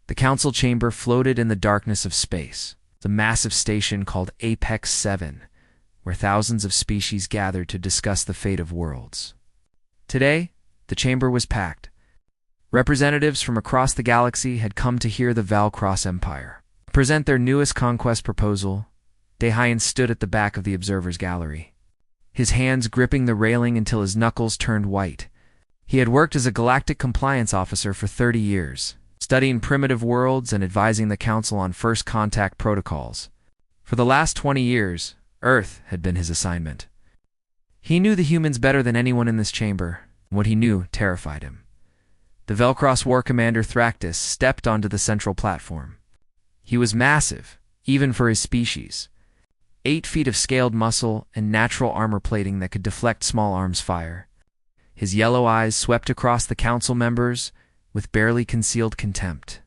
The council chamber floated in the darkness of space, the massive station called Apex 7, where thousands of species gathered to discuss the fate of worlds. Today, the chamber was packed. Representatives from across the galaxy had come to hear the Valcross Empire present their newest conquest proposal. Dehayan stood at the back of the observers' gallery, his hands gripping the railing until his knuckles turned white. He had worked as a galactic compliance officer for 30 years, studying primitive worlds and advising the Council on first contact protocols. For the last 20 years, Earth had been his assignment. He knew the humans better than anyone in this chamber, and what he knew terrified him. The Velcross War Commander Thractus stepped onto the central platform. He was massive, even for his species. 8 feet of scaled muscle and natural armor plating that could deflect small arms fire. His yellow eyes swept across the council members with barely concealed contempt.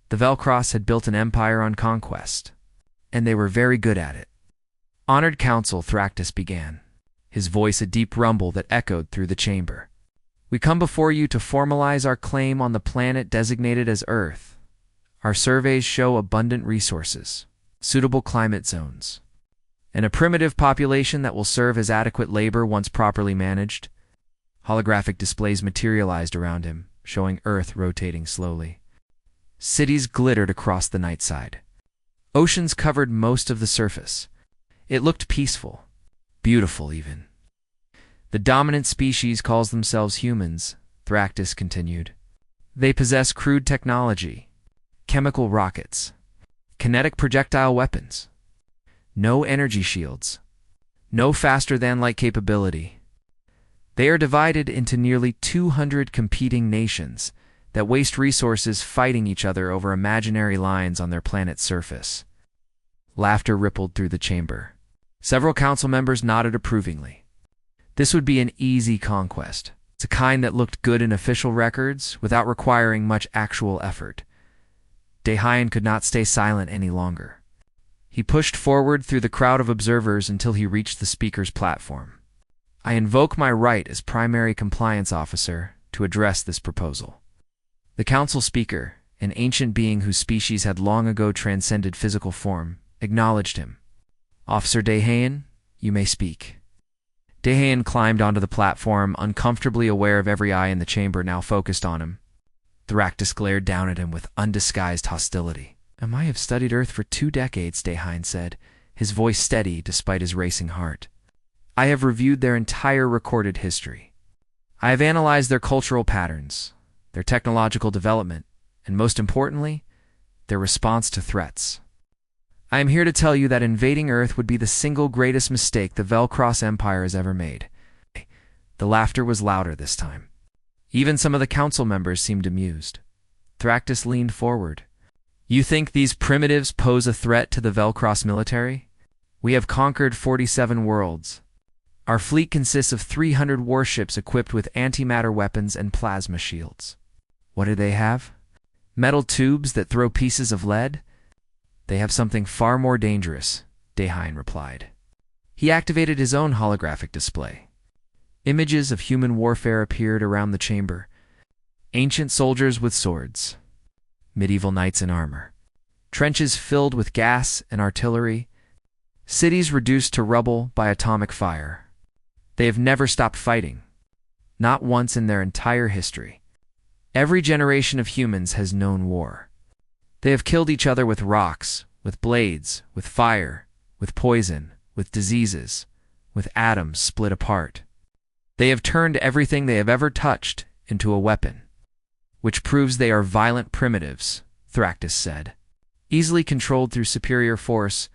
The Velcross had built an empire on conquest, and they were very good at it. Honored Council, Thractus began, his voice a deep rumble that echoed through the chamber. We come before you to formalize our claim on the planet designated as Earth. Our surveys show abundant resources, suitable climate zones, and a primitive population that will serve as adequate labor once properly managed. Holographic displays materialized around him, showing Earth rotating slowly. Cities glittered across the night side. Oceans covered most of the surface. It looked peaceful, beautiful even. The dominant species calls themselves humans, Thractus continued. They possess crude technology, chemical rockets, kinetic projectile weapons, no energy shields, no faster-than-light capability. They are divided into nearly 200 competing nations that waste resources fighting each other over imaginary lines on their planet's surface. Laughter rippled through the chamber. Several council members nodded approvingly. This would be an easy conquest. It's a kind that looked good in official records without requiring much actual effort. Dehayan could not stay silent any longer. He pushed forward through the crowd of observers until he reached the speaker's platform. I invoke my right as primary compliance officer to address this proposal. The council speaker, an ancient being whose species had long ago transcended physical form, acknowledged him. Officer Dehayan, you may speak. Dehayan climbed onto the platform, uncomfortably aware of every eye in the chamber now focused on him. Thractus glared down at him with undisguised hostility. I have studied Earth for 2 decades, Dehayan said, his voice steady despite his racing heart. I have reviewed their entire recorded history. I have analyzed their cultural patterns, their technological development, and most importantly, their response to threats. I am here to tell you that invading Earth would be the single greatest mistake the Velcross Empire has ever made. The laughter was louder this time. Even some of the council members seemed amused. Thractus leaned forward. You think these primitives pose a threat to the Velcross military? We have conquered 47 worlds. Our fleet consists of 300 warships equipped with antimatter weapons and plasma shields. What do they have? Metal tubes that throw pieces of lead? They have something far more dangerous, Dehayan replied. He activated his own holographic display. Images of human warfare appeared around the chamber. Ancient soldiers with swords, medieval knights in armor, trenches filled with gas and artillery, cities reduced to rubble by atomic fire. They have never stopped fighting, not once in their entire history. Every generation of humans has known war. They have killed each other with rocks, with blades, with fire, with poison, with diseases, with atoms split apart. They have turned everything they have ever touched into a weapon, which proves they are violent primitives, Thractus said. Easily controlled through superior force,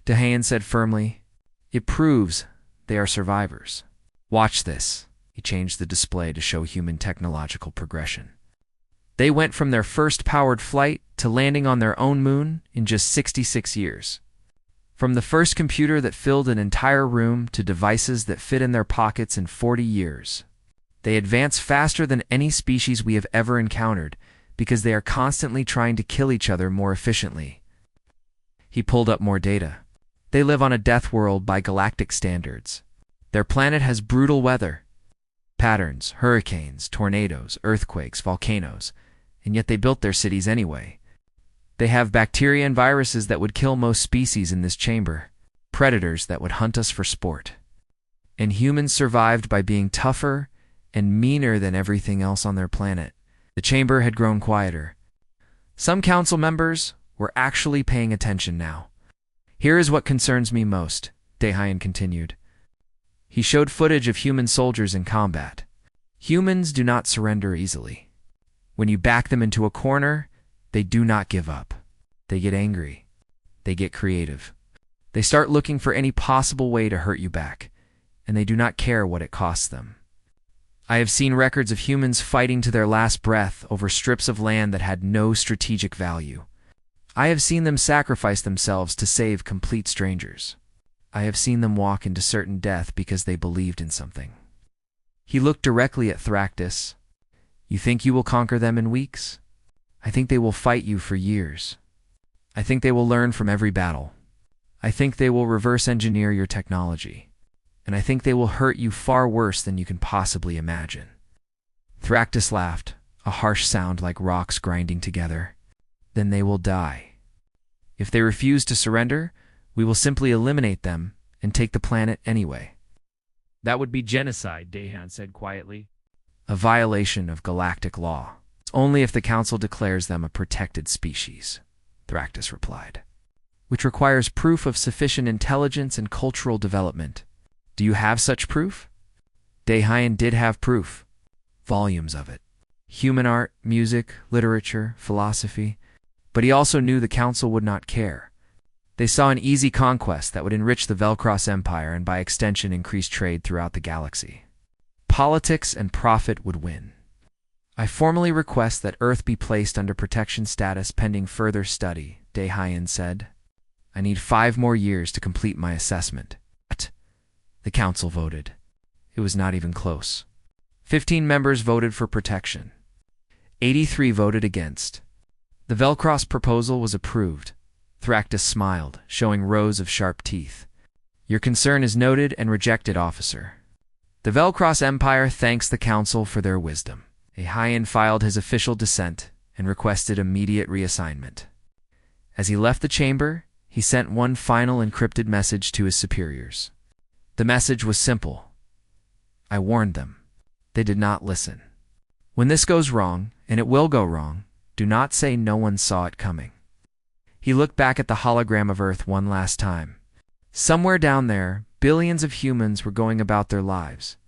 Dehayan said firmly. It proves they are survivors. Watch this. He changed the display to show human technological progression. They went from their first powered flight to landing on their own moon in just 66 years. From the first computer that filled an entire room to devices that fit in their pockets in 40 years. They advance faster than any species we have ever encountered because they are constantly trying to kill each other more efficiently. He pulled up more data. They live on a death world by galactic standards. Their planet has brutal weather patterns, hurricanes, tornadoes, earthquakes, volcanoes, and yet they built their cities anyway. They have bacteria and viruses that would kill most species in this chamber, predators that would hunt us for sport. And humans survived by being tougher and meaner than everything else on their planet. The chamber had grown quieter. Some council members were actually paying attention now. Here is what concerns me most, Daehyun continued. He showed footage of human soldiers in combat. Humans do not surrender easily. When you back them into a corner, they do not give up. They get angry. They get creative. They start looking for any possible way to hurt you back, and they do not care what it costs them. I have seen records of humans fighting to their last breath over strips of land that had no strategic value. I have seen them sacrifice themselves to save complete strangers. I have seen them walk into certain death because they believed in something. He looked directly at Thractus. You think you will conquer them in weeks? I think they will fight you for years. I think they will learn from every battle. I think they will reverse engineer your technology. And I think they will hurt you far worse than you can possibly imagine. Thractus laughed, a harsh sound like rocks grinding together. Then they will die. If they refuse to surrender, we will simply eliminate them and take the planet anyway. That would be genocide, Daehyun said quietly. A violation of galactic law. It's only if the Council declares them a protected species, Thractus replied, which requires proof of sufficient intelligence and cultural development. Do you have such proof? Daehyun did have proof. Volumes of it. Human art, music, literature, philosophy. But he also knew the Council would not care. They saw an easy conquest that would enrich the Velcross Empire and by extension increase trade throughout the galaxy. Politics and profit would win. I formally request that Earth be placed under protection status pending further study, Daehyun said. I need 5 more years to complete my assessment. The Council voted. It was not even close. 15 members voted for protection. 83 voted against. The Velcross proposal was approved. Thractus smiled, showing rows of sharp teeth. Your concern is noted and rejected, officer. The Velcross Empire thanks the Council for their wisdom. Daehyun filed his official dissent and requested immediate reassignment. As he left the chamber, he sent one final encrypted message to his superiors. The message was simple. I warned them. They did not listen. When this goes wrong, and it will go wrong, do not say no one saw it coming. He looked back at the hologram of Earth one last time. Somewhere down there, billions of humans were going about their lives,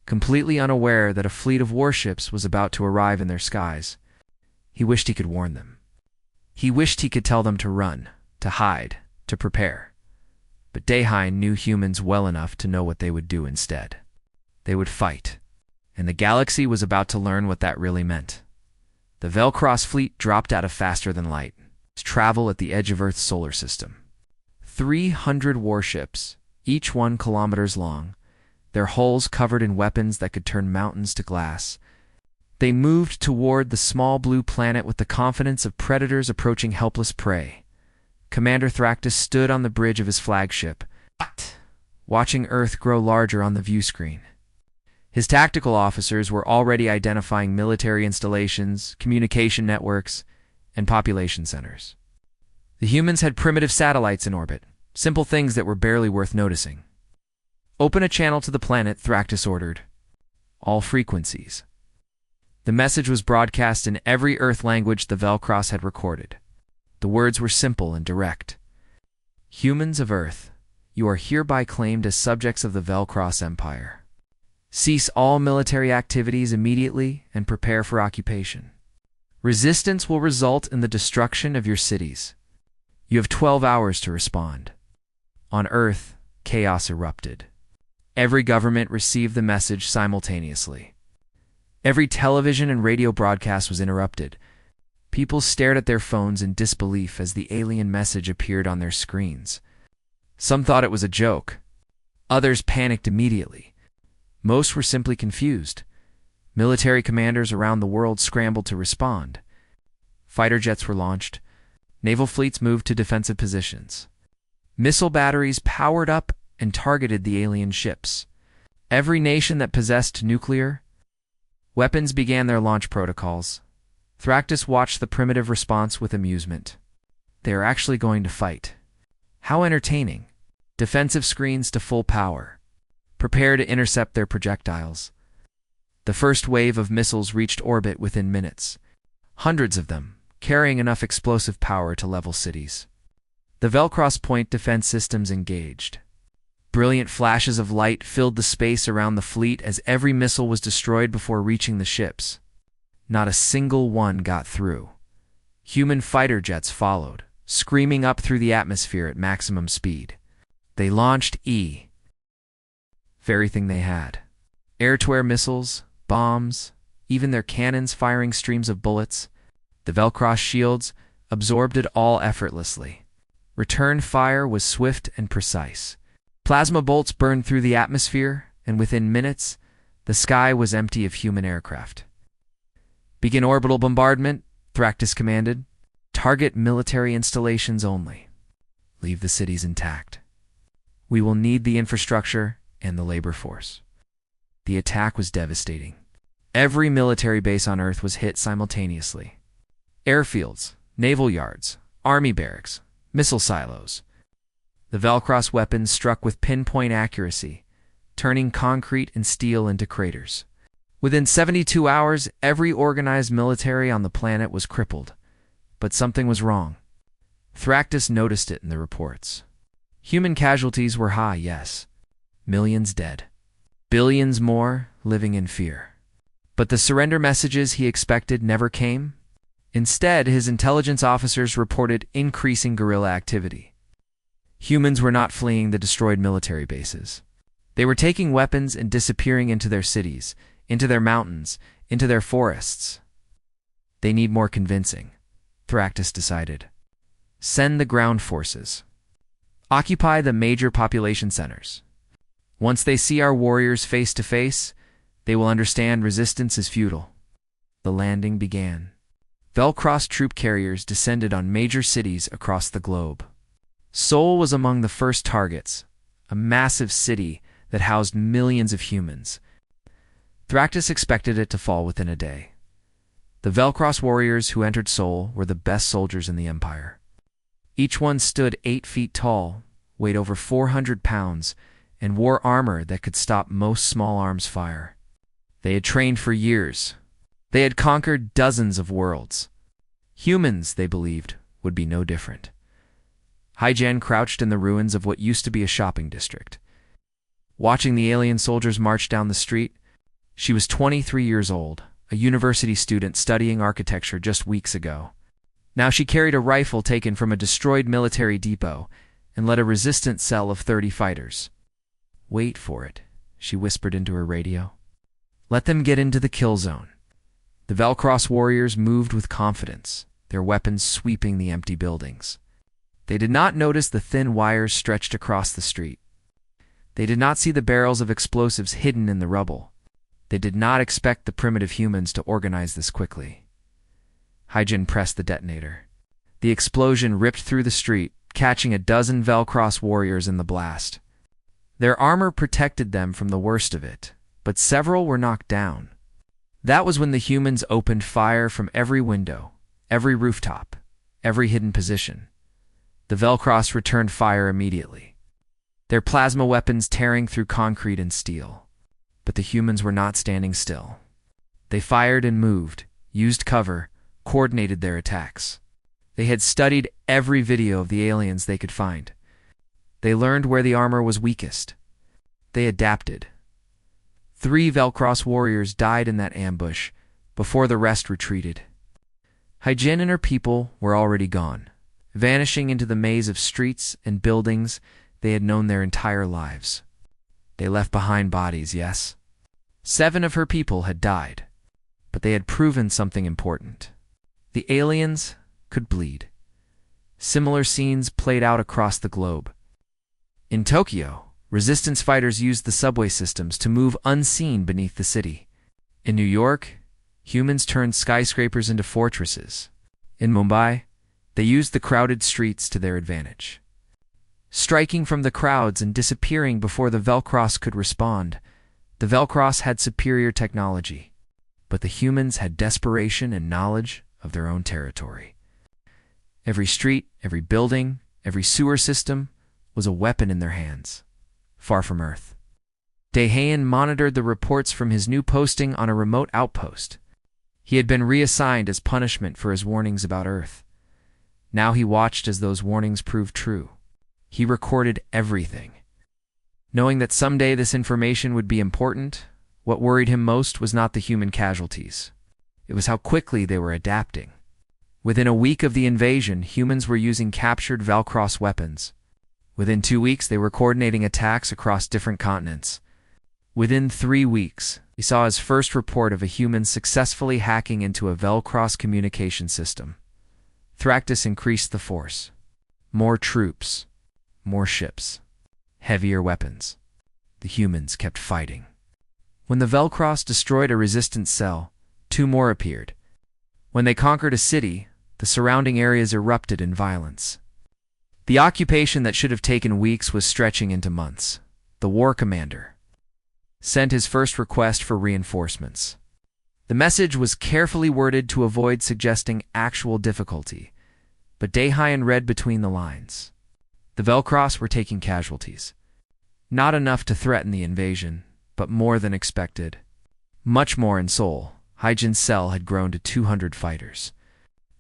completely unaware that a fleet of warships was about to arrive in their skies. He wished he could warn them. He wished he could tell them to run, to hide, to prepare. But Daehyun knew humans well enough to know what they would do instead. They would fight, and the galaxy was about to learn what that really meant. The Velcross fleet dropped out of faster than light, to travel at the edge of Earth's solar system. 300 warships, each 1 kilometers long, their hulls covered in weapons that could turn mountains to glass. They moved toward the small blue planet with the confidence of predators approaching helpless prey. Commander Thractus stood on the bridge of his flagship, watching Earth grow larger on the view screen. His tactical officers were already identifying military installations, communication networks, and population centers. The humans had primitive satellites in orbit, simple things that were barely worth noticing. Open a channel to the planet, Thractus ordered. All frequencies. The message was broadcast in every Earth language the Velcross had recorded. The words were simple and direct. Humans of Earth, you are hereby claimed as subjects of the Velcross Empire. Cease all military activities immediately and prepare for occupation. Resistance will result in the destruction of your cities. You have 12 hours to respond. On Earth, chaos erupted. Every government received the message simultaneously. Every television and radio broadcast was interrupted. People stared at their phones in disbelief as the alien message appeared on their screens. Some thought it was a joke. Others panicked immediately. Most were simply confused. Military commanders around the world scrambled to respond. Fighter jets were launched. Naval fleets moved to defensive positions. Missile batteries powered up and targeted the alien ships. Every nation that possessed nuclear weapons began their launch protocols. Thractus watched the primitive response with amusement. They are actually going to fight. How entertaining. Defensive screens to full power. Prepare to intercept their projectiles. The first wave of missiles reached orbit within minutes. Hundreds of them, carrying enough explosive power to level cities. The Velcross point defense systems engaged. Brilliant flashes of light filled the space around the fleet as every missile was destroyed before reaching the ships. Not a single one got through. Human fighter jets followed, screaming up through the atmosphere at maximum speed. They launched everything they had. Air-to-air missiles, bombs, even their cannons firing streams of bullets. The Velcross shields absorbed it all effortlessly. Return fire was swift and precise. Plasma bolts burned through the atmosphere, and within minutes, the sky was empty of human aircraft. Begin orbital bombardment, Thractus commanded. Target military installations only. Leave the cities intact. We will need the infrastructure and the labor force. The attack was devastating. Every military base on Earth was hit simultaneously. Airfields, naval yards, army barracks, missile silos. The Velcross weapons struck with pinpoint accuracy, turning concrete and steel into craters. Within 72 hours, every organized military on the planet was crippled. But something was wrong. Thractus noticed it in the reports. Human casualties were high, yes. Millions dead. Billions more living in fear. But the surrender messages he expected never came. Instead, his intelligence officers reported increasing guerrilla activity. Humans were not fleeing the destroyed military bases. They were taking weapons and disappearing into their cities, into their mountains, into their forests. They need more convincing, Thractus decided. Send the ground forces. Occupy the major population centers. Once they see our warriors face to face, they will understand resistance is futile. The landing began. Velcross troop carriers descended on major cities across the globe. Seoul was among the first targets, a massive city that housed millions of humans. Thractus expected it to fall within a day. The Velcross warriors who entered Seoul were the best soldiers in the empire. Each one stood 8 feet tall, weighed over 400 pounds, and wore armor that could stop most small arms fire. They had trained for years. They had conquered dozens of worlds. Humans, they believed, would be no different. Haijian crouched in the ruins of what used to be a shopping district. Watching the alien soldiers march down the street, she was 23 years old, a university student studying architecture just weeks ago. Now she carried a rifle taken from a destroyed military depot and led a resistance cell of 30 fighters. "Wait for it," she whispered into her radio. "Let them get into the kill zone." The Velcross warriors moved with confidence, their weapons sweeping the empty buildings. They did not notice the thin wires stretched across the street. They did not see the barrels of explosives hidden in the rubble. They did not expect the primitive humans to organize this quickly. Haijian pressed the detonator. The explosion ripped through the street, catching a dozen Velcross warriors in the blast. Their armor protected them from the worst of it, but several were knocked down. That was when the humans opened fire from every window, every rooftop, every hidden position. The Velcross returned fire immediately, their plasma weapons tearing through concrete and steel. But the humans were not standing still. They fired and moved, used cover, coordinated their attacks. They had studied every video of the aliens they could find. They learned where the armor was weakest. They adapted. 3 Velcross warriors died in that ambush before the rest retreated. Haijian and her people were already gone, vanishing into the maze of streets and buildings they had known their entire lives. They left behind bodies, yes. 7 of her people had died, but they had proven something important. The aliens could bleed. Similar scenes played out across the globe. In Tokyo, resistance fighters used the subway systems to move unseen beneath the city. In New York, humans turned skyscrapers into fortresses. In Mumbai, they used the crowded streets to their advantage. Striking from the crowds and disappearing before the Velcross could respond, the Velcross had superior technology, but the humans had desperation and knowledge of their own territory. Every street, every building, every sewer system was a weapon in their hands, far from Earth. Daehan monitored the reports from his new posting on a remote outpost. He had been reassigned as punishment for his warnings about Earth. Now he watched as those warnings proved true. He recorded everything. Knowing that someday this information would be important, what worried him most was not the human casualties. It was how quickly they were adapting. Within a week of the invasion, humans were using captured Velcross weapons. Within 2 weeks, they were coordinating attacks across different continents. Within 3 weeks, he saw his first report of a human successfully hacking into a Velcross communication system. Thractus increased the force. More troops, more ships, heavier weapons. The humans kept fighting. When the Velcross destroyed a resistant cell, 2 more appeared. When they conquered a city, the surrounding areas erupted in violence. The occupation that should have taken weeks was stretching into months. The war commander sent his first request for reinforcements. The message was carefully worded to avoid suggesting actual difficulty, but Daehan read between the lines. The Velcross were taking casualties. Not enough to threaten the invasion, but more than expected. Much more in Seoul. Hyjin's cell had grown to 200 fighters.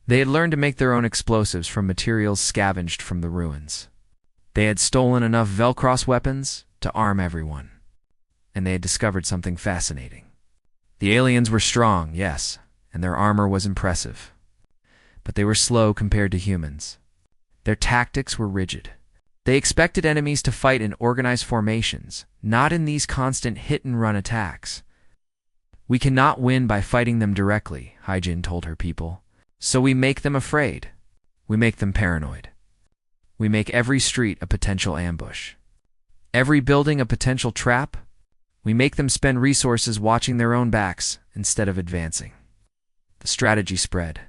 They had learned to make their own explosives from materials scavenged from the ruins. They had stolen enough Velcross weapons to arm everyone. And they had discovered something fascinating. The aliens were strong, yes, and their armor was impressive. But they were slow compared to humans. Their tactics were rigid. They expected enemies to fight in organized formations, not in these constant hit-and-run attacks. "We cannot win by fighting them directly," Hyjin told her people. "So we make them afraid. We make them paranoid. We make every street a potential ambush. Every building a potential trap. We make them spend resources watching their own backs instead of advancing." The strategy spread.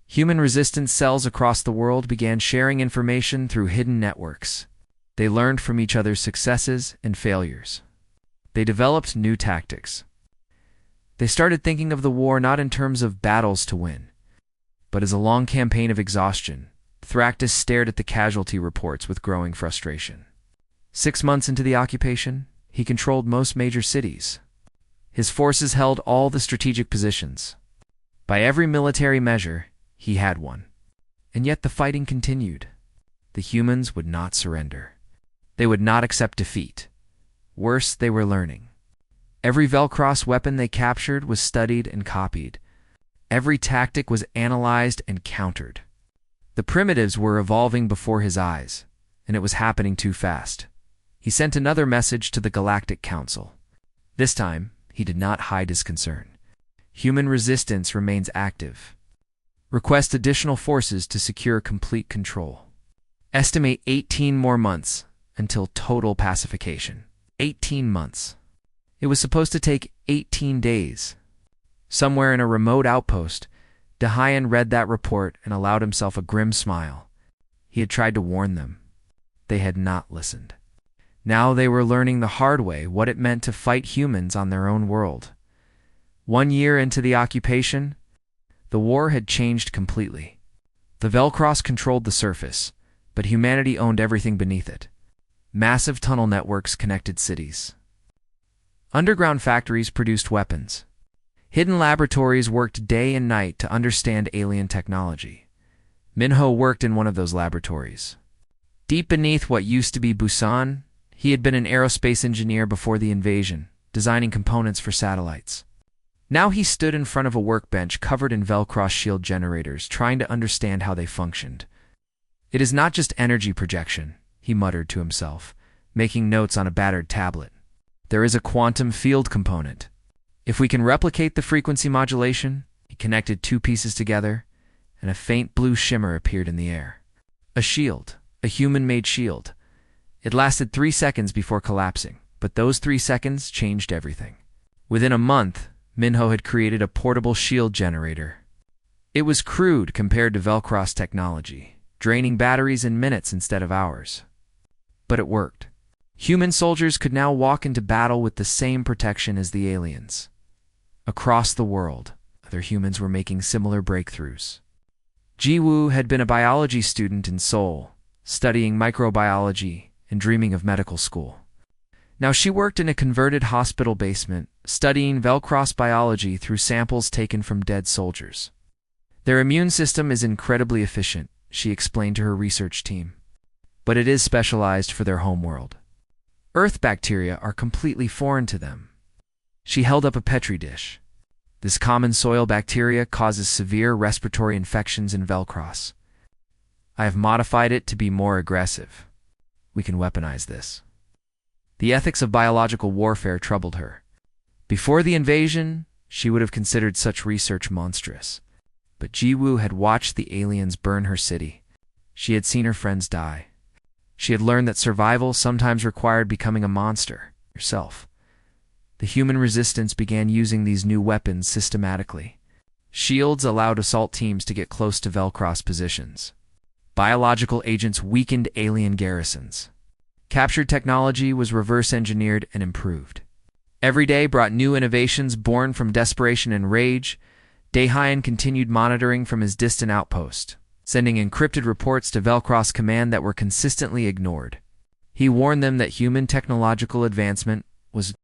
Human resistance cells across the world began sharing information through hidden networks. They learned from each other's successes and failures. They developed new tactics. They started thinking of the war not in terms of battles to win, but as a long campaign of exhaustion. Thractus stared at the casualty reports with growing frustration. 6 months into the occupation, he controlled most major cities. His forces held all the strategic positions. By every military measure, he had won. And yet the fighting continued. The humans would not surrender. They would not accept defeat. Worse, they were learning. Every Velcross weapon they captured was studied and copied. Every tactic was analyzed and countered. The primitives were evolving before his eyes, and it was happening too fast. He sent another message to the Galactic Council. This time, he did not hide his concern. Human resistance remains active. Request additional forces to secure complete control. Estimate 18 more months until total pacification. 18 months. It was supposed to take 18 days. Somewhere in a remote outpost, Daehan read that report and allowed himself a grim smile. He had tried to warn them. They had not listened. Now they were learning the hard way what it meant to fight humans on their own world. 1 year into the occupation, the war had changed completely. The Velcross controlled the surface, but humanity owned everything beneath it. Massive tunnel networks connected cities. Underground factories produced weapons. Hidden laboratories worked day and night to understand alien technology. Minho worked in one of those laboratories. Deep beneath what used to be Busan, he had been an aerospace engineer before the invasion, designing components for satellites. Now he stood in front of a workbench covered in Velcross shield generators, trying to understand how they functioned. "It is not just energy projection," he muttered to himself, making notes on a battered tablet. "There is a quantum field component. If we can replicate the frequency modulation," he connected 2 pieces together, and a faint blue shimmer appeared in the air. A shield, a human-made shield. It lasted 3 seconds before collapsing, but those 3 seconds changed everything. Within a month, Minho had created a portable shield generator. It was crude compared to Velcross technology, draining batteries in minutes instead of hours. But it worked. Human soldiers could now walk into battle with the same protection as the aliens. Across the world, Other humans were making similar breakthroughs. Ji-woo had been a biology student in Seoul, studying microbiology and dreaming of medical school. Now she worked in a converted hospital basement, studying Velcross biology through samples taken from dead soldiers. Their immune system is incredibly efficient, she explained to her research team, but it is specialized for their homeworld. Earth bacteria are completely foreign to them. She held up a Petri dish. This common soil bacteria causes severe respiratory infections in Velcross. I have modified it to be more aggressive. We can weaponize this. The ethics of biological warfare troubled her. Before the invasion, she would have considered such research monstrous. But Ji-woo had watched the aliens burn her city. She had seen her friends die. She had learned that survival sometimes required becoming a monster herself. The human resistance began using these new weapons systematically. Shields allowed assault teams to get close to Velcross positions. Biological agents weakened alien garrisons. Captured technology was reverse-engineered and improved. Every day brought new innovations born from desperation and rage. Daehyun continued monitoring from his distant outpost, sending encrypted reports to Velcross Command that were consistently ignored. He warned them that human technological advancement was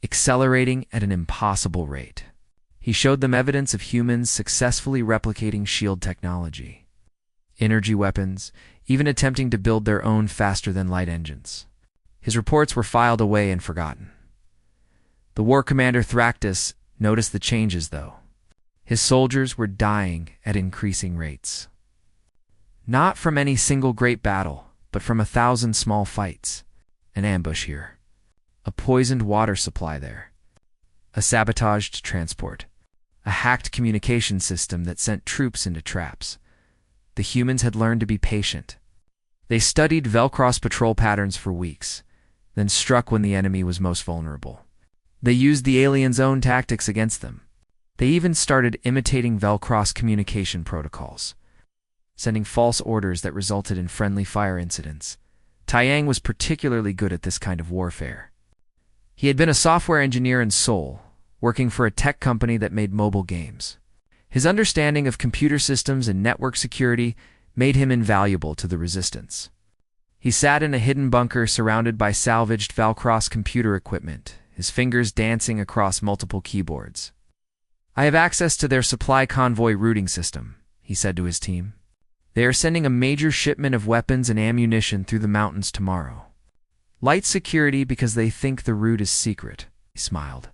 accelerating at an impossible rate. He showed them evidence of humans successfully replicating shield technology, energy weapons, even attempting to build their own faster-than-light engines. His reports were filed away and forgotten. The war commander Thractus noticed the changes, though. His soldiers were dying at increasing rates. Not from any single great battle, but from 1,000 small fights. An ambush here. A poisoned water supply there. A sabotaged transport. A hacked communication system that sent troops into traps. The humans had learned to be patient. They studied Velcross patrol patterns for weeks, then struck when the enemy was most vulnerable. They used the aliens' own tactics against them. They even started imitating Velcross communication protocols, sending false orders that resulted in friendly fire incidents. Taeyang was particularly good at this kind of warfare. He had been a software engineer in Seoul, working for a tech company that made mobile games. His understanding of computer systems and network security made him invaluable to the resistance. He sat in a hidden bunker surrounded by salvaged Velcross computer equipment, his fingers dancing across multiple keyboards. I have access to their supply convoy routing system, he said to his team. They are sending a major shipment of weapons and ammunition through the mountains tomorrow. Light security because they think the route is secret, he smiled.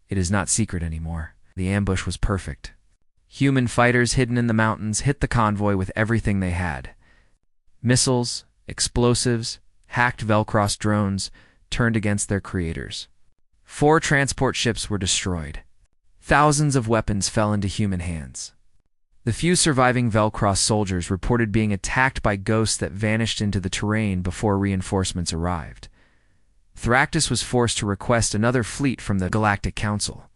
It is not secret anymore. The ambush was perfect. Human fighters hidden in the mountains hit the convoy with everything they had. Missiles, explosives, hacked Velcross drones turned against their creators. 4 transport ships were destroyed. Thousands of weapons fell into human hands. The few surviving Velcross soldiers reported being attacked by ghosts that vanished into the terrain before reinforcements arrived. Thractus was forced to request another fleet from the Galactic Council.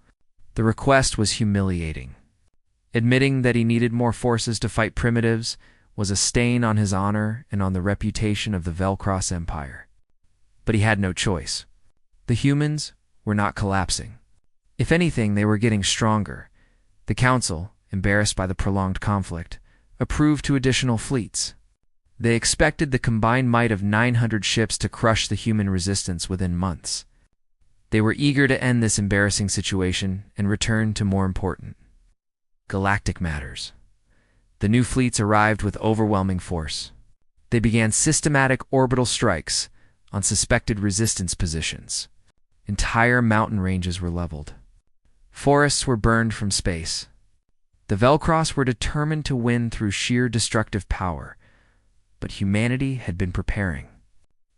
The request was humiliating. Admitting that he needed more forces to fight primitives was a stain on his honor and on the reputation of the Velcross Empire. But he had no choice. The humans were not collapsing. If anything, they were getting stronger. The Council, embarrassed by the prolonged conflict, approved 2 additional fleets. They expected the combined might of 900 ships to crush the human resistance within months. They were eager to end this embarrassing situation and return to more important galactic matters. The new fleets arrived with overwhelming force. They began systematic orbital strikes on suspected resistance positions. Entire mountain ranges were leveled. Forests were burned from space. The Velcross were determined to win through sheer destructive power, but humanity had been preparing.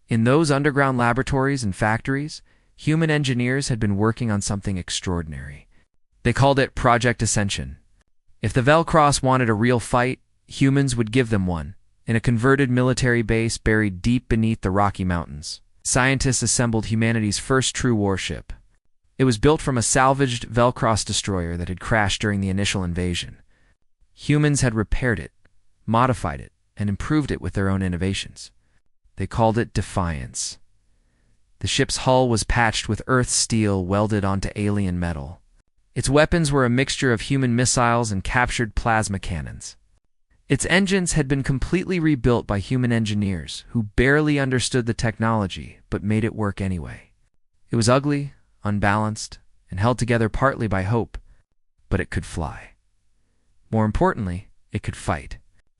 In those underground laboratories and factories, human engineers had been working on something extraordinary. They called it Project Ascension. If the Velcross wanted a real fight, humans would give them one, in a converted military base buried deep beneath the Rocky Mountains. Scientists assembled humanity's first true warship. It was built from a salvaged Velcross destroyer that had crashed during the initial invasion. Humans had repaired it, modified it, and improved it with their own innovations. They called it Defiance. The ship's hull was patched with Earth steel welded onto alien metal. Its weapons were a mixture of human missiles and captured plasma cannons. Its engines had been completely rebuilt by human engineers who barely understood the technology but made it work anyway. It was ugly, unbalanced, and held together partly by hope, but it could fly. More importantly, it could fight.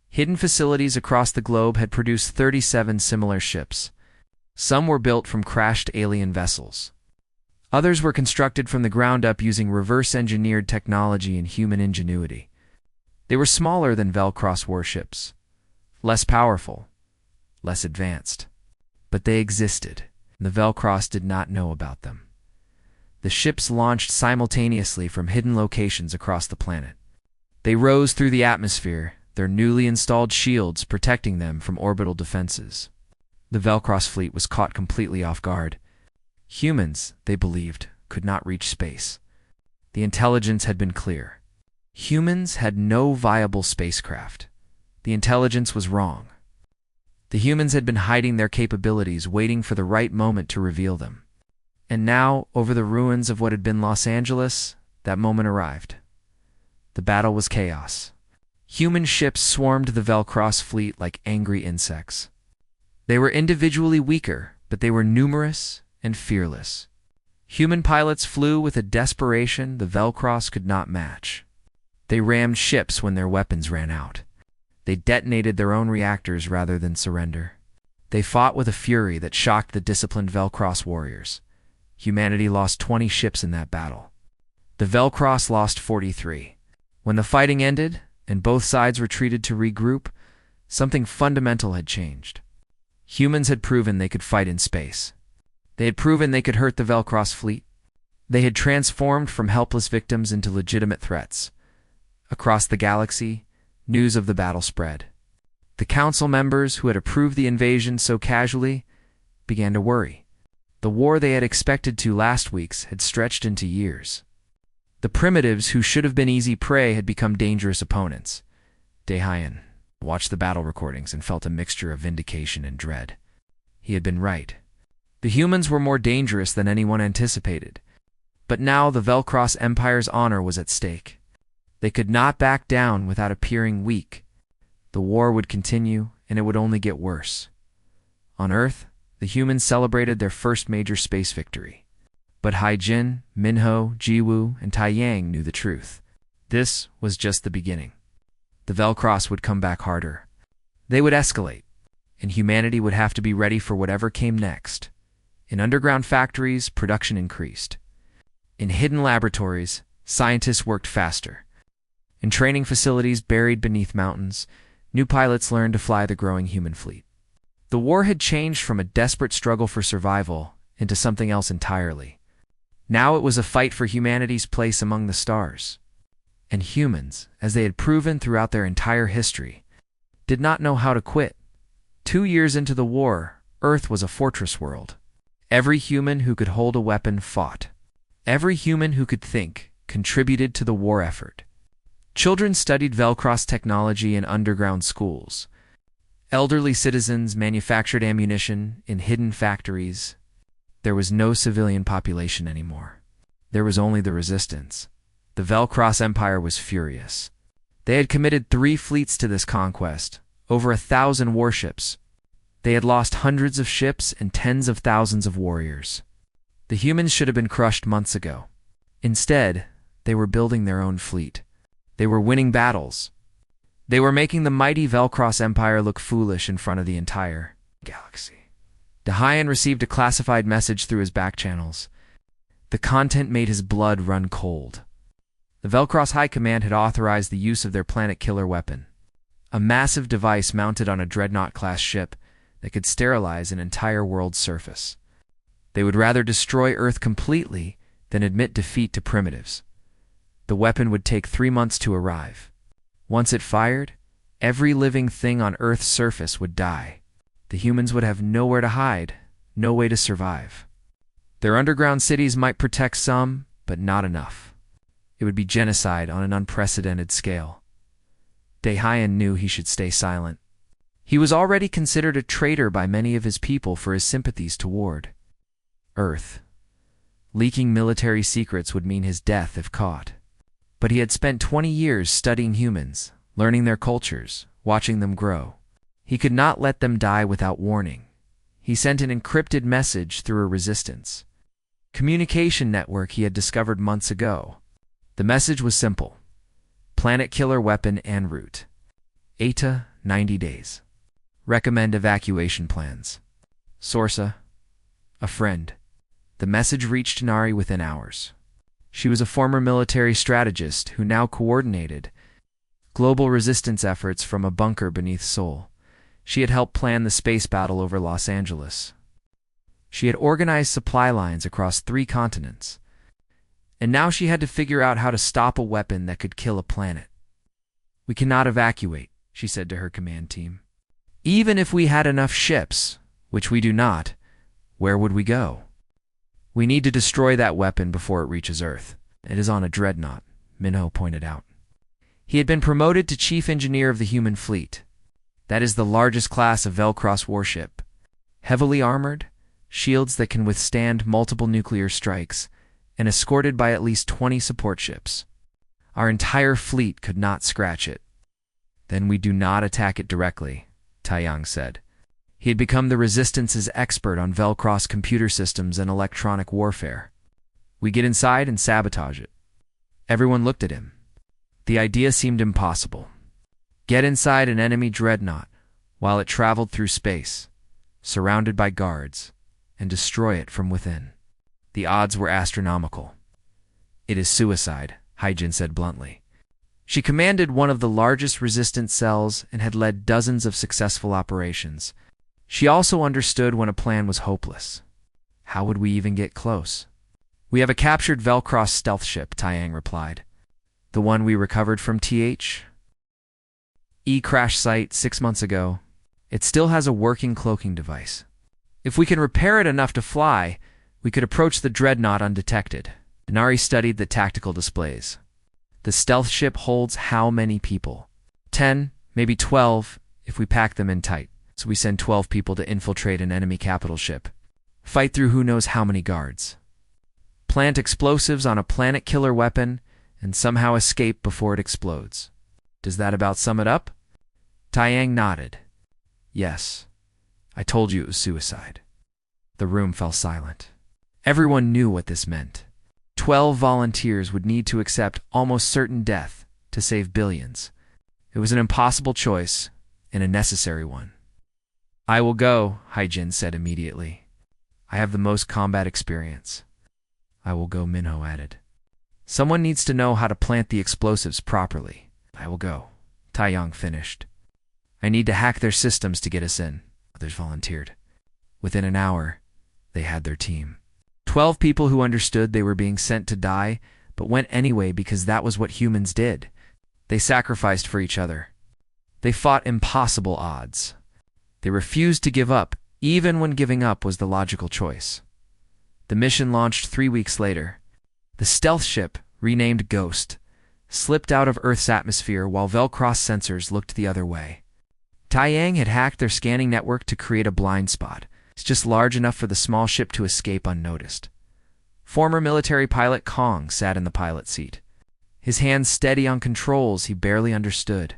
Hidden facilities across the globe had produced 37 similar ships. Some were built from crashed alien vessels. Others were constructed from the ground up using reverse-engineered technology and human ingenuity. They were smaller than Velcross warships, less powerful, less advanced. But they existed, and the Velcross did not know about them. The ships launched simultaneously from hidden locations across the planet. They rose through the atmosphere, their newly installed shields protecting them from orbital defenses. The Velcross fleet was caught completely off guard. Humans, they believed, could not reach space. The intelligence had been clear. Humans had no viable spacecraft. The intelligence was wrong. The humans had been hiding their capabilities, waiting for the right moment to reveal them. And now, over the ruins of what had been Los Angeles, that moment arrived. The battle was chaos. Human ships swarmed the Velcross fleet like angry insects. They were individually weaker, but they were numerous and fearless. Human pilots flew with a desperation the Velcross could not match. They rammed ships when their weapons ran out. They detonated their own reactors rather than surrender. They fought with a fury that shocked the disciplined Velcross warriors. Humanity lost 20 ships in that battle. The Velcross lost 43. When the fighting ended, and both sides retreated to regroup, something fundamental had changed. Humans had proven they could fight in space. They had proven they could hurt the Velcross fleet. They had transformed from helpless victims into legitimate threats. Across the galaxy, news of the battle spread. The council members who had approved the invasion so casually began to worry. The war they had expected to last week's had stretched into years. The primitives who should have been easy prey had become dangerous opponents. Daehyun watched the battle recordings and felt a mixture of vindication and dread. He had been right. The humans were more dangerous than anyone anticipated. But now the Velcross Empire's honor was at stake. They could not back down without appearing weak. The war would continue, and it would only get worse. On Earth, the humans celebrated their first major space victory. But Haijin, Minho, Jiwoo, and Taiyang knew the truth. This was just the beginning. The Velcross would come back harder. They would escalate, and humanity would have to be ready for whatever came next. In underground factories, production increased. In hidden laboratories, scientists worked faster. In training facilities buried beneath mountains, new pilots learned to fly the growing human fleet. The war had changed from a desperate struggle for survival into something else entirely. Now it was a fight for humanity's place among the stars. And humans, as they had proven throughout their entire history, did not know how to quit. 2 years into the war, Earth was a fortress world. Every human who could hold a weapon fought. Every human who could think contributed to the war effort. Children studied Velcross technology in underground schools. Elderly citizens manufactured ammunition in hidden factories. There was no civilian population anymore. There was only the resistance. The Velcross Empire was furious. They had committed 3 fleets to this conquest, over 1,000 warships. They had lost hundreds of ships and tens of thousands of warriors. The humans should have been crushed months ago. Instead, they were building their own fleet. They were winning battles. They were making the mighty Velcross Empire look foolish in front of the entire galaxy. Daehyun received a classified message through his back channels. The content made his blood run cold. The Velcross High Command had authorized the use of their planet killer weapon, a massive device mounted on a Dreadnought-class ship that could sterilize an entire world's surface. They would rather destroy Earth completely than admit defeat to primitives. The weapon would take 3 months to arrive. Once it fired, every living thing on Earth's surface would die. The humans would have nowhere to hide, no way to survive. Their underground cities might protect some, but not enough. It would be genocide on an unprecedented scale. Daehyun knew he should stay silent. He was already considered a traitor by many of his people for his sympathies toward Earth. Leaking military secrets would mean his death if caught. But he had spent 20 years studying humans, learning their cultures, watching them grow. He could not let them die without warning. He sent an encrypted message through a resistance communication network he had discovered months ago. The message was simple: planet killer weapon en route. ETA, 90 days. Recommend evacuation plans. Source: a friend. The message reached Nari within hours. She was a former military strategist who now coordinated global resistance efforts from a bunker beneath Seoul. She had helped plan the space battle over Los Angeles. She had organized supply lines across 3 continents. And now she had to figure out how to stop a weapon that could kill a planet. "We cannot evacuate," she said to her command team. "Even if we had enough ships, which we do not, where would we go? We need to destroy that weapon before it reaches Earth. It is on a dreadnought," Minho pointed out. He had been promoted to chief engineer of the human fleet. That is the largest class of Velcross warship. Heavily armored, shields that can withstand multiple nuclear strikes, and escorted by at least 20 support ships. Our entire fleet could not scratch it. "Then we do not attack it directly," Taeyang said. He had become the Resistance's expert on Velcross computer systems and electronic warfare. "We get inside and sabotage it." Everyone looked at him. The idea seemed impossible. Get inside an enemy dreadnought while it traveled through space, surrounded by guards, and destroy it from within. The odds were astronomical. "It is suicide," Haijin said bluntly. She commanded one of the largest resistance cells and had led dozens of successful operations. She also understood when a plan was hopeless. How would we even get close? "We have a captured Velcross stealth ship," Taeyang replied. "The one we recovered from THE crash site 6 months ago. It still has a working cloaking device. If we can repair it enough to fly, we could approach the dreadnought undetected." Nari studied the tactical displays. "The stealth ship holds how many people?" 10, maybe 12, if we pack them in tight. So we send 12 people to infiltrate an enemy capital ship. Fight through who knows how many guards. Plant explosives on a planet killer weapon and somehow escape before it explodes. Does that about sum it up? Taeyang nodded. "Yes. I told you it was suicide." The room fell silent. Everyone knew what this meant. 12 volunteers would need to accept almost certain death to save billions. It was an impossible choice and a necessary one. "I will go," Haijin said immediately. "I have the most combat experience." "I will go," Minho added. "Someone needs to know how to plant the explosives properly." "I will go," Taeyang finished. "I need to hack their systems to get us in." Others volunteered. Within an hour, they had their team. 12 people who understood they were being sent to die, but went anyway because that was what humans did. They sacrificed for each other. They fought impossible odds. They refused to give up, even when giving up was the logical choice. The mission launched 3 weeks later. The stealth ship, renamed Ghost, slipped out of Earth's atmosphere while Velcross sensors looked the other way. Taeyang had hacked their scanning network to create a blind spot. It's just large enough for the small ship to escape unnoticed. Former military pilot Kong sat in the pilot seat. His hands steady on controls he barely understood.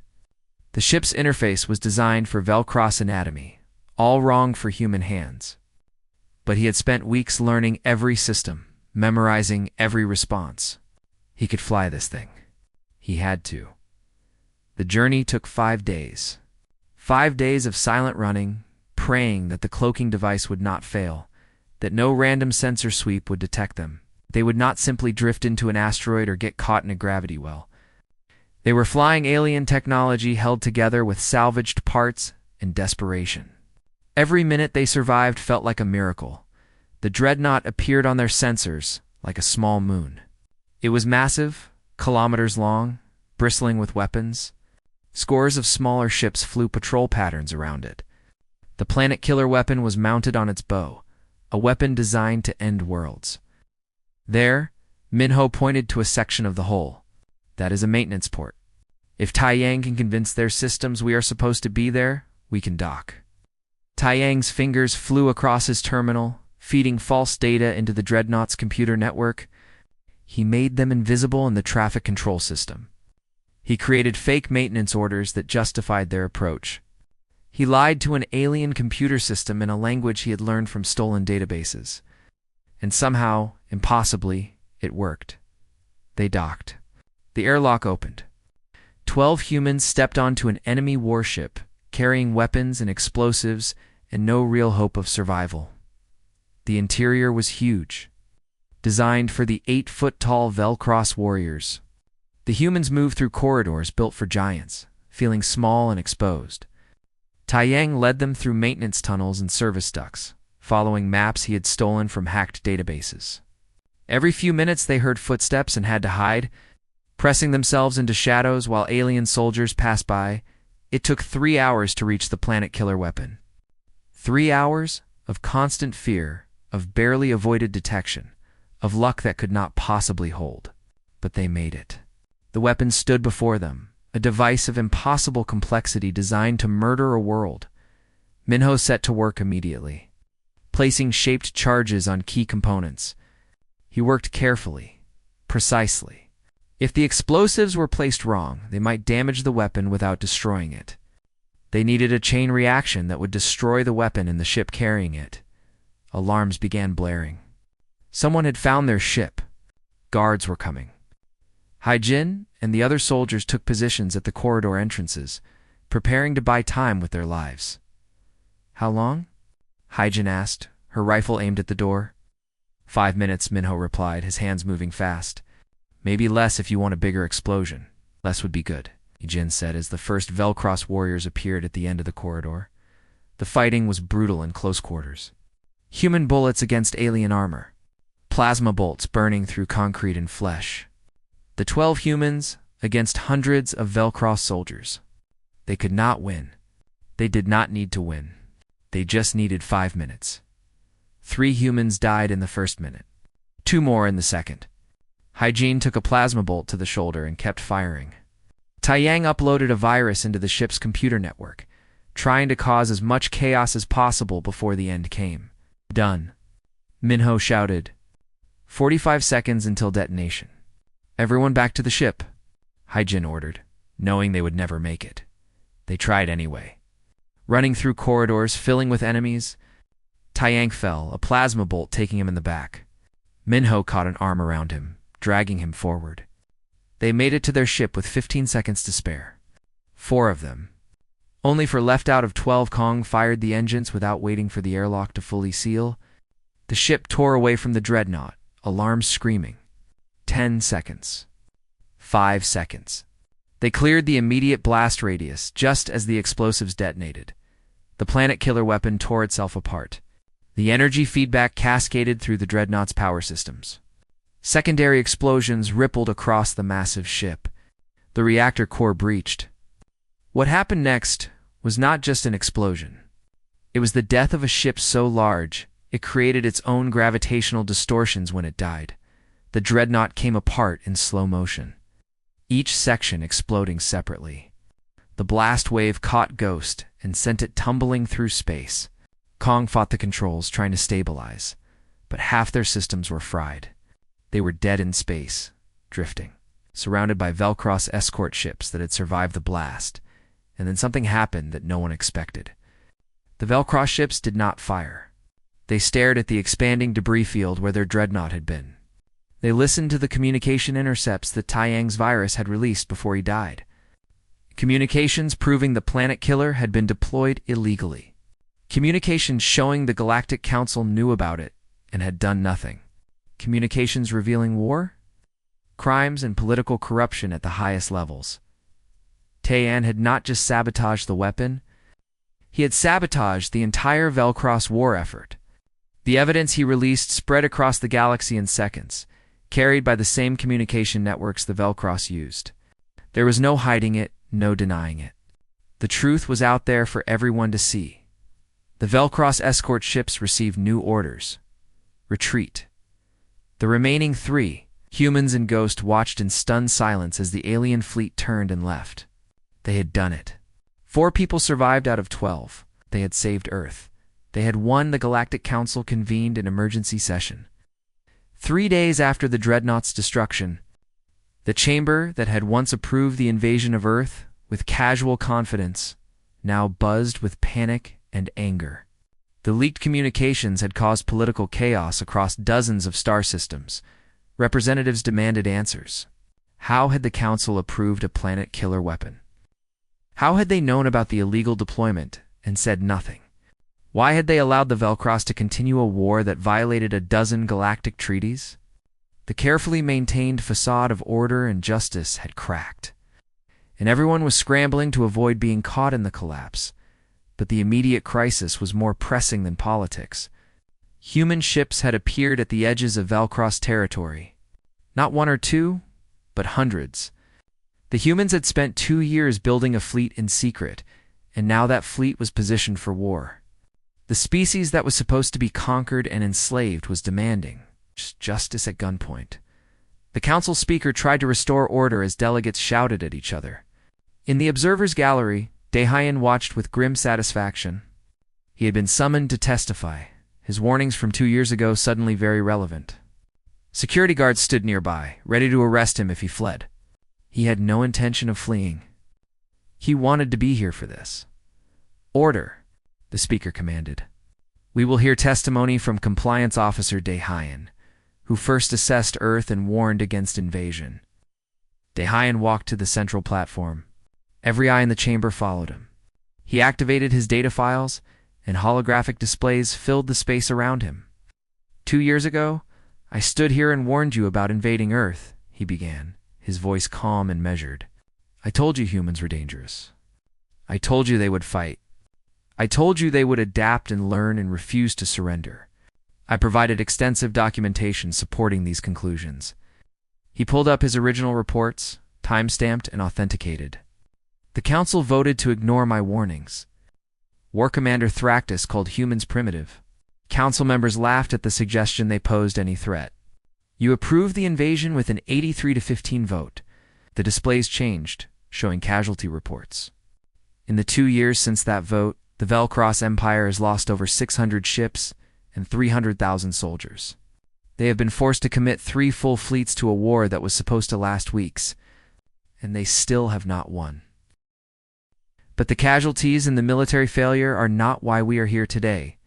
The ship's interface was designed for Velcross anatomy, all wrong for human hands. But he had spent weeks learning every system, memorizing every response. He could fly this thing. He had to. The journey took 5 days. 5 days of silent running, praying that the cloaking device would not fail, that no random sensor sweep would detect them. They would not simply drift into an asteroid or get caught in a gravity well. They were flying alien technology held together with salvaged parts and desperation. Every minute they survived felt like a miracle. The dreadnought appeared on their sensors like a small moon. It was massive, kilometers long, bristling with weapons. Scores of smaller ships flew patrol patterns around it. The planet killer weapon was mounted on its bow, a weapon designed to end worlds. There, Minho pointed to a section of the hull. That is a maintenance port. If Taeyang can convince their systems we are supposed to be there, we can dock. Taeyang's fingers flew across his terminal, feeding false data into the Dreadnought's computer network. He made them invisible in the traffic control system. He created fake maintenance orders that justified their approach. He lied to an alien computer system in a language he had learned from stolen databases. And somehow, impossibly, it worked. They docked. The airlock opened. 12 humans stepped onto an enemy warship, carrying weapons and explosives and no real hope of survival. The interior was huge, designed for the 8-foot-tall Velcross warriors. The humans moved through corridors built for giants, feeling small and exposed. Taiyang led them through maintenance tunnels and service ducts, following maps he had stolen from hacked databases. Every few minutes they heard footsteps and had to hide, pressing themselves into shadows while alien soldiers passed by. It took 3 hours to reach the planet-killer weapon. 3 hours of constant fear, of barely avoided detection, of luck that could not possibly hold. But they made it. The weapon stood before them, a device of impossible complexity designed to murder a world. Minho set to work immediately, placing shaped charges on key components. He worked carefully, precisely. If the explosives were placed wrong, they might damage the weapon without destroying it. They needed a chain reaction that would destroy the weapon and the ship carrying it. Alarms began blaring. Someone had found their ship. Guards were coming. Haijin and the other soldiers took positions at the corridor entrances, preparing to buy time with their lives. "How long?" Haijin asked, her rifle aimed at the door. 5 minutes, Minho replied, his hands moving fast. "Maybe less if you want a bigger explosion." "Less would be good," Haijin said as the first Velcross warriors appeared at the end of the corridor. The fighting was brutal in close quarters. Human bullets against alien armor. Plasma bolts burning through concrete and flesh. The 12 humans against hundreds of Velcross soldiers. They could not win. They did not need to win. They just needed 5 minutes. 3 humans died in the first minute. 2 more in the second. Haijin took a plasma bolt to the shoulder and kept firing. Taiyang uploaded a virus into the ship's computer network, trying to cause as much chaos as possible before the end came. "Done," Minho shouted. 45 seconds until detonation. "Everyone back to the ship," Haijin ordered, knowing they would never make it. They tried anyway. Running through corridors filling with enemies, Taiyang fell, a plasma bolt taking him in the back. Minho caught an arm around him, dragging him forward. They made it to their ship with 15 seconds to spare. 4 of them. Only for left out of 12. Kong fired the engines without waiting for the airlock to fully seal. The ship tore away from the dreadnought, alarms screaming. 10 seconds. 5 seconds. They cleared the immediate blast radius just as the explosives detonated. The planet-killer weapon tore itself apart. The energy feedback cascaded through the dreadnought's power systems. Secondary explosions rippled across the massive ship. The reactor core breached. What happened next was not just an explosion. It was the death of a ship so large, it created its own gravitational distortions when it died. The dreadnought came apart in slow motion, each section exploding separately. The blast wave caught Ghost and sent it tumbling through space. Kong fought the controls, trying to stabilize, but half their systems were fried. They were dead in space, drifting, surrounded by Velcross escort ships that had survived the blast. And then something happened that no one expected. The Velcross ships did not fire. They stared at the expanding debris field where their dreadnought had been. They listened to the communication intercepts that Taiyang's virus had released before he died. Communications proving the planet killer had been deployed illegally. Communications showing the Galactic Council knew about it and had done nothing. Communications revealing war, crimes, and political corruption at the highest levels. Taiyang had not just sabotaged the weapon, he had sabotaged the entire Velcross war effort. The evidence he released spread across the galaxy in seconds, carried by the same communication networks the Velcross used. There was no hiding it, no denying it. The truth was out there for everyone to see. The Velcross escort ships received new orders. Retreat. The remaining 3, humans and Ghost, watched in stunned silence as the alien fleet turned and left. They had done it. 4 people survived out of 12. They had saved Earth. They had won. The Galactic Council convened an emergency session. 3 days after the Dreadnought's destruction, the chamber that had once approved the invasion of Earth with casual confidence now buzzed with panic and anger. The leaked communications had caused political chaos across dozens of star systems. Representatives demanded answers. How had the Council approved a planet-killer weapon? How had they known about the illegal deployment and said nothing? Why had they allowed the Velcross to continue a war that violated a dozen galactic treaties? The carefully maintained facade of order and justice had cracked, and everyone was scrambling to avoid being caught in the collapse. But the immediate crisis was more pressing than politics. Human ships had appeared at the edges of Velcross territory. Not one or two, but hundreds. The humans had spent 2 years building a fleet in secret, and now that fleet was positioned for war. The species that was supposed to be conquered and enslaved was demanding justice at gunpoint. The council speaker tried to restore order as delegates shouted at each other. In the observers' gallery, Daehyun watched with grim satisfaction. He had been summoned to testify, his warnings from 2 years ago suddenly very relevant. Security guards stood nearby, ready to arrest him if he fled. He had no intention of fleeing. He wanted to be here for this. Order, the speaker commanded. We will hear testimony from Compliance Officer Daehyun, who first assessed Earth and warned against invasion. Daehyun walked to the central platform. Every eye in the chamber followed him. He activated his data files, and holographic displays filled the space around him. 2 years ago, I stood here and warned you about invading Earth, he began, his voice calm and measured. I told you humans were dangerous. I told you they would fight. I told you they would adapt and learn and refuse to surrender. I provided extensive documentation supporting these conclusions. He pulled up his original reports, time-stamped and authenticated. The council voted to ignore my warnings. War Commander Thractus called humans primitive. Council members laughed at the suggestion they posed any threat. You approved the invasion with an 83-15 vote. The displays changed, showing casualty reports. In the 2 years since that vote, the Velcross Empire has lost over 600 ships and 300,000 soldiers. They have been forced to commit 3 full fleets to a war that was supposed to last weeks, and they still have not won. But the casualties and the military failure are not why we are here today,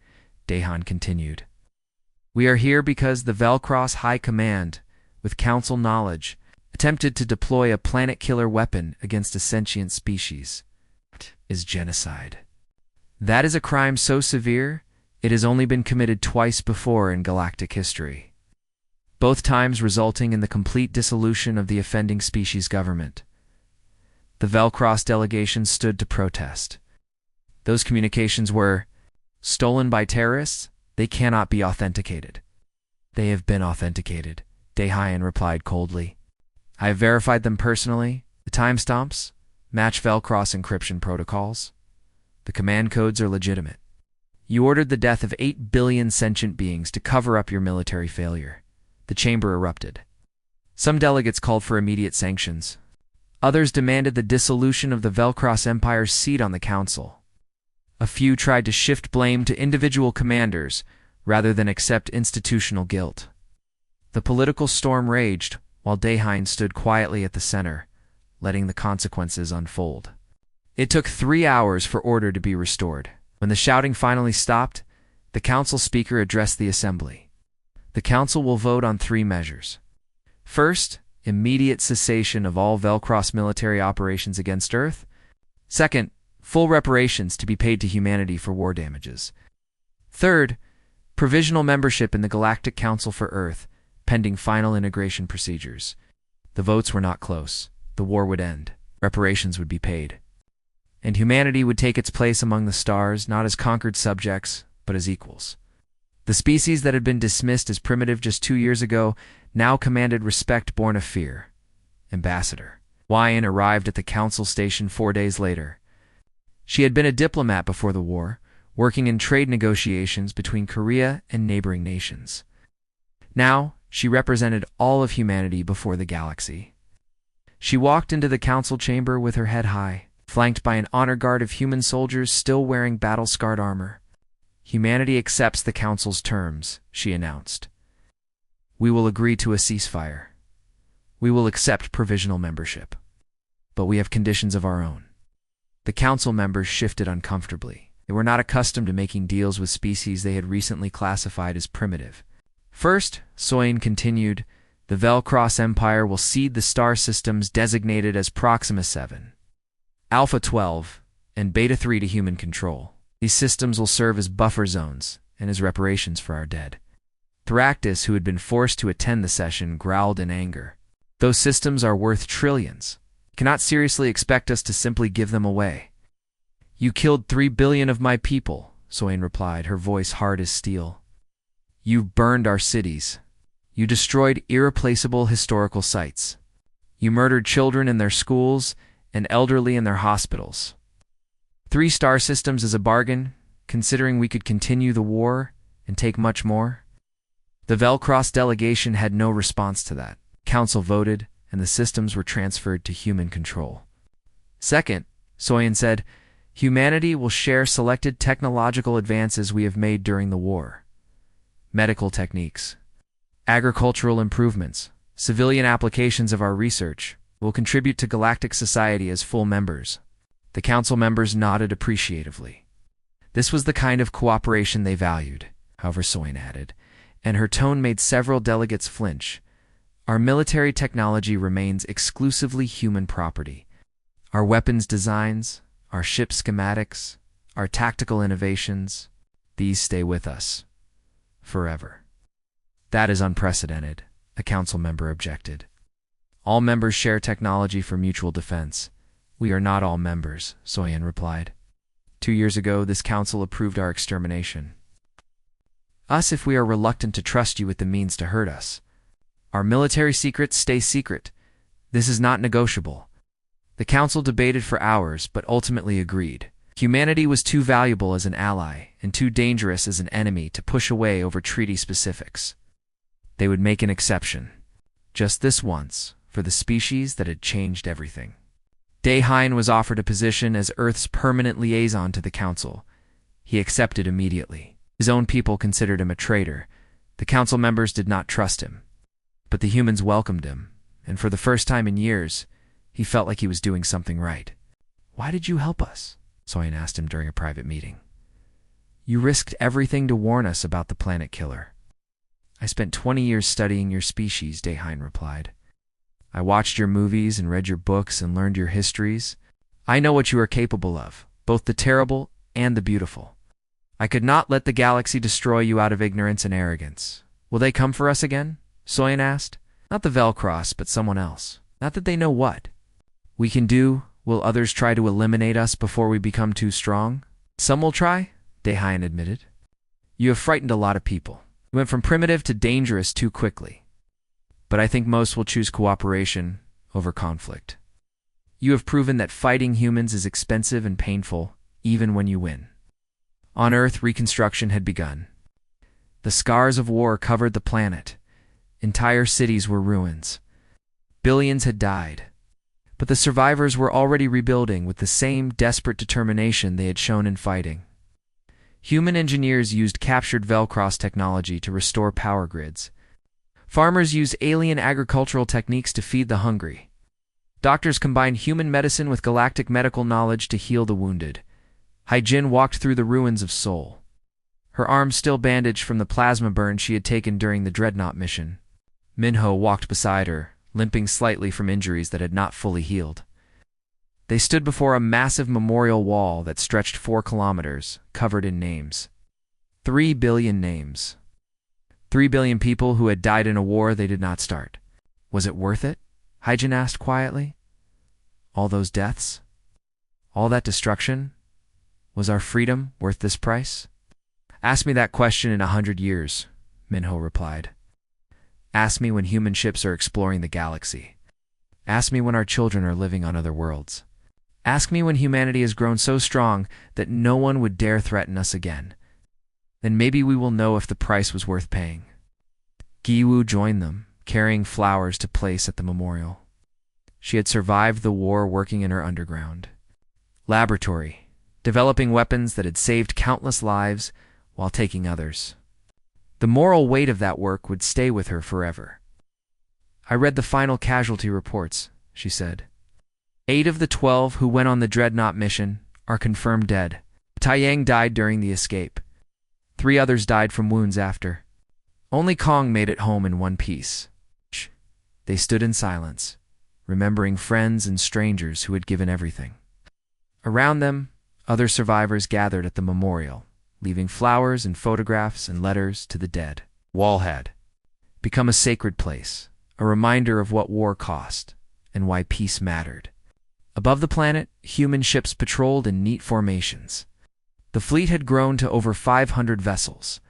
Daehyun continued. We are here because the Velcross High Command, with council knowledge, attempted to deploy a planet-killer weapon against a sentient species. That is genocide. That is a crime so severe, it has only been committed twice before in galactic history, both times resulting in the complete dissolution of the offending species government. The Velcross delegation stood to protest. Those communications were stolen by terrorists. They cannot be authenticated. They have been authenticated, Daehyun replied coldly. I have verified them personally. The timestamps match Velcross encryption protocols. The command codes are legitimate. You ordered the death of 8 billion sentient beings to cover up your military failure. The chamber erupted. Some delegates called for immediate sanctions. Others demanded the dissolution of the Velcross Empire's seat on the council. A few tried to shift blame to individual commanders rather than accept institutional guilt. The political storm raged while Daehyun stood quietly at the center, letting the consequences unfold. It took 3 hours for order to be restored. When the shouting finally stopped, the council speaker addressed the assembly. The council will vote on 3 measures. First, immediate cessation of all Velcross military operations against Earth. Second, full reparations to be paid to humanity for war damages. Third, provisional membership in the Galactic Council for Earth, pending final integration procedures. The votes were not close. The war would end. Reparations would be paid. And humanity would take its place among the stars, not as conquered subjects, but as equals. The species that had been dismissed as primitive just 2 years ago now commanded respect born of fear. Ambassador Wyan arrived at the council station 4 days later. She had been a diplomat before the war, working in trade negotiations between Korea and neighboring nations. Now, she represented all of humanity before the galaxy. She walked into the council chamber with her head high, flanked by an honor guard of human soldiers still wearing battle-scarred armor. Humanity accepts the Council's terms, she announced. We will agree to a ceasefire. We will accept provisional membership. But we have conditions of our own. The Council members shifted uncomfortably. They were not accustomed to making deals with species they had recently classified as primitive. First, Soyin continued, the Velcross Empire will cede the star systems designated as Proxima 7, Alpha 12, and Beta 3 to human control. These systems will serve as buffer zones and as reparations for our dead. Thractus, who had been forced to attend the session, growled in anger. Those systems are worth trillions. You cannot seriously expect us to simply give them away. You killed 3 billion of my people, Soyin replied, her voice hard as steel. You've burned our cities. You destroyed irreplaceable historical sites. You murdered children in their schools and elderly in their hospitals. 3 star systems is a bargain, considering we could continue the war and take much more. The Velcross delegation had no response to that. Council voted, and the systems were transferred to human control. Second, Soyin said, humanity will share selected technological advances we have made during the war. Medical techniques, agricultural improvements, civilian applications of our research will contribute to galactic society as full members. The Council members nodded appreciatively. This was the kind of cooperation they valued, however, Soyin added, and her tone made several delegates flinch. Our military technology remains exclusively human property. Our weapons designs, our ship schematics, our tactical innovations, these stay with us forever. That is unprecedented, a Council member objected. All members share technology for mutual defense. We are not all members, Soyin replied. 2 years ago, this Council approved our extermination. Us if we are reluctant to trust you with the means to hurt us. Our military secrets stay secret. This is not negotiable. The Council debated for hours, but ultimately agreed. Humanity was too valuable as an ally and too dangerous as an enemy to push away over treaty specifics. They would make an exception, just this once, for the species that had changed everything. Daehain was offered a position as Earth's permanent liaison to the Council. He accepted immediately. His own people considered him a traitor. The Council members did not trust him. But the humans welcomed him, and for the first time in years, he felt like he was doing something right. Why did you help us? Soyin asked him during a private meeting. You risked everything to warn us about the planet killer. I spent 20 years studying your species, Daehain replied. I watched your movies and read your books and learned your histories. I know what you are capable of, both the terrible and the beautiful. I could not let the galaxy destroy you out of ignorance and arrogance. Will they come for us again? Soyin asked. Not the Velcross, but someone else. Not that they know what. We can do. Will others try to eliminate us before we become too strong? Some will try, Daehain admitted. You have frightened a lot of people. You went from primitive to dangerous too quickly. But I think most will choose cooperation over conflict. You have proven that fighting humans is expensive and painful, even when you win. On Earth, reconstruction had begun. The scars of war covered the planet. Entire cities were ruins. Billions had died. But the survivors were already rebuilding with the same desperate determination they had shown in fighting. Human engineers used captured Velcross technology to restore power grids. Farmers used alien agricultural techniques to feed the hungry. Doctors combined human medicine with galactic medical knowledge to heal the wounded. Haijin walked through the ruins of Seoul. Her arm still bandaged from the plasma burn she had taken during the Dreadnought mission. Minho walked beside her, limping slightly from injuries that had not fully healed. They stood before a massive memorial wall that stretched 4 kilometers, covered in names. 3 billion names. 3 billion people who had died in a war they did not start. Was it worth it? Haijin asked quietly. All those deaths? All that destruction? Was our freedom worth this price? Ask me that question in 100 years, Minho replied. Ask me when human ships are exploring the galaxy. Ask me when our children are living on other worlds. Ask me when humanity has grown so strong that no one would dare threaten us again. Then maybe we will know if the price was worth paying. Giwu joined them, carrying flowers to place at the memorial. She had survived the war working in her underground laboratory, developing weapons that had saved countless lives while taking others. The moral weight of that work would stay with her forever. "I read the final casualty reports," she said. 8 of the 12 who went on the Dreadnought mission are confirmed dead. Taiyang died during the escape. 3 others died from wounds after. Only Kong made it home in one piece. They stood in silence, remembering friends and strangers who had given everything. Around them, other survivors gathered at the memorial, leaving flowers and photographs and letters to the dead. Wall had become a sacred place, a reminder of what war cost and why peace mattered. Above the planet, human ships patrolled in neat formations. The fleet had grown to over 500 vessels.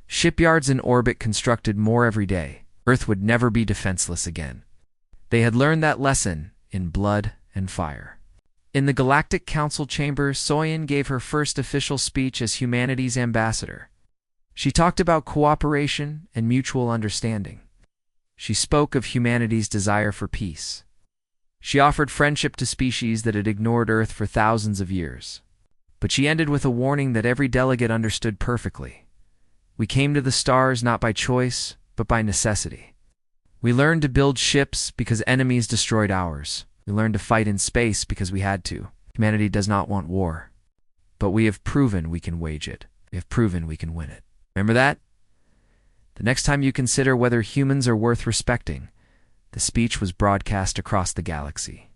Shipyards in orbit constructed more every day. Earth would never be defenseless again. They had learned that lesson in blood and fire. In the Galactic Council chamber, Soyin gave her first official speech as humanity's ambassador. She talked about cooperation and mutual understanding. She spoke of humanity's desire for peace. She offered friendship to species that had ignored Earth for thousands of years. But she ended with a warning that every delegate understood perfectly. We came to the stars not by choice, but by necessity. We learned to build ships because enemies destroyed ours. We learned to fight in space because we had to. Humanity does not want war. But we have proven we can wage it. We have proven we can win it. Remember that? The next time you consider whether humans are worth respecting, the speech was broadcast across the galaxy.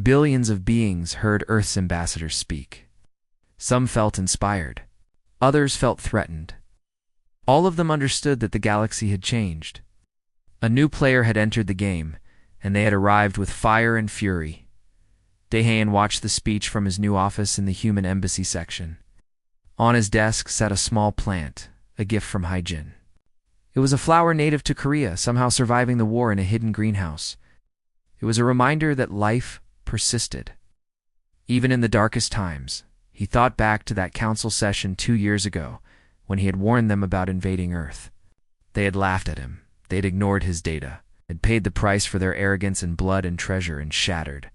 Billions of beings heard Earth's ambassadors speak. Some felt inspired. Others felt threatened. All of them understood that the galaxy had changed. A new player had entered the game, and they had arrived with fire and fury. Daehan watched the speech from his new office in the human embassy section. On his desk sat a small plant, a gift from Haijin. It was a flower native to Korea, somehow surviving the war in a hidden greenhouse. It was a reminder that life persisted. Even in the darkest times, he thought back to that council session 2 years ago, when he had warned them about invading Earth. They had laughed at him. They had ignored his data, had paid the price for their arrogance in blood and treasure, and shattered.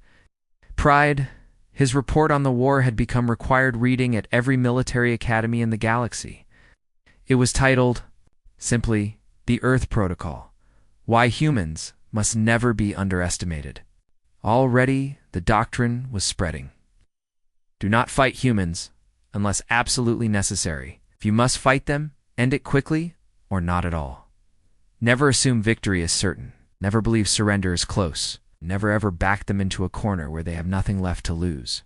Pride, his report on the war had become required reading at every military academy in the galaxy. It was titled, simply, The Earth Protocol: Why Humans Must Never Be Underestimated. Already, the doctrine was spreading. Do not fight humans unless absolutely necessary. If you must fight them, end it quickly or not at all. Never assume victory is certain. Never believe surrender is close. Never ever back them into a corner where they have nothing left to lose.